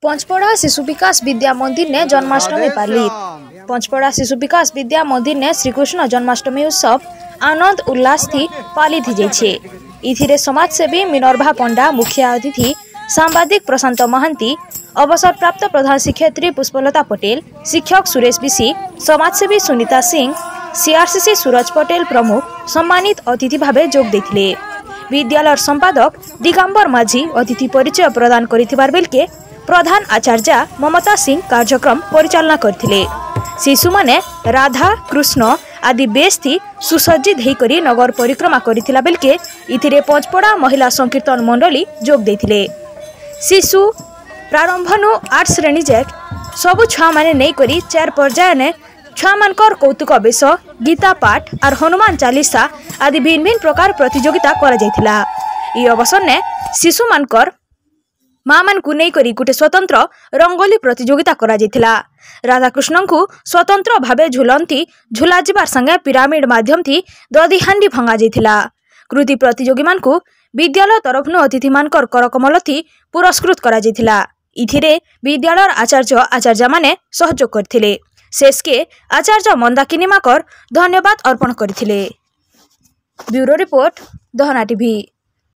पंचपड़ा शिशु विकास विद्या मंदिर ने जन्माष्टमी पालित। पंचपड़ा शिशु विकास विद्या मंदिर ने श्रीकृष्ण जन्माष्टमी उत्सव आनंद उल्लास थी पालित जाइए। इथिरे समाजसेवी मिनर्भा पंडा, मुख्य अतिथि सांबादिक प्रशांत महांती, अवसर प्राप्त प्रधान शिक्षयित्री पुष्पलता पटेल, शिक्षक सुरेश बिसी, समाजसेवी सुनीता सिंह, सीआरसीसी सूरज पटेल प्रमुख सम्मानित अतिथि भावे जोग देथिले। विद्यालय संपादक दिगंबर माझी अतिथि परिचय प्रदान करिथिबार बेलके प्रधान आचार्य ममता सिंह कार्यक्रम परिचालना करथिले। शिशु माने राधा कृष्ण आदि बेस थी सुसज्जित होकर नगर परिक्रमा करथिला बेलके इथिरे पंचपड़ा महिला संकीर्तन मंडली जोग देथिले। शिशु प्रारंभनु 8 श्रेणी जाक सबु छुआ माने नै करी 4 पर्याय ने छुआ मानकर कौतुक बेश, गीता पाठ और हनुमान चालीसा आदि भिन्न भिन्न प्रकार प्रतियोगिता करा जायथिला। ई अवसर ने शिशु मानकर माँ मान को नहीं करी गोटे स्वतंत्र रंगोली प्रतियोगिता करा जायथिला। राधाकृष्ण को स्वतंत्र भावे झुलंती झुला जिबार संगे पिरामिड माध्यम थी दधी हांडी भंगा जायथिला। कृति प्रतियोगी मान को विद्यालय तरफ अतिथि मानकर करकमल थी पुरस्कृत करा जायथिला। इथिरे विद्यालय आचार्य माने सहयोग करथिले। शेष के आचार्य मंदाकिनी माकर धन्यवाद अर्पण करथिले। ब्यूरो रिपोर्ट दहना टीवी।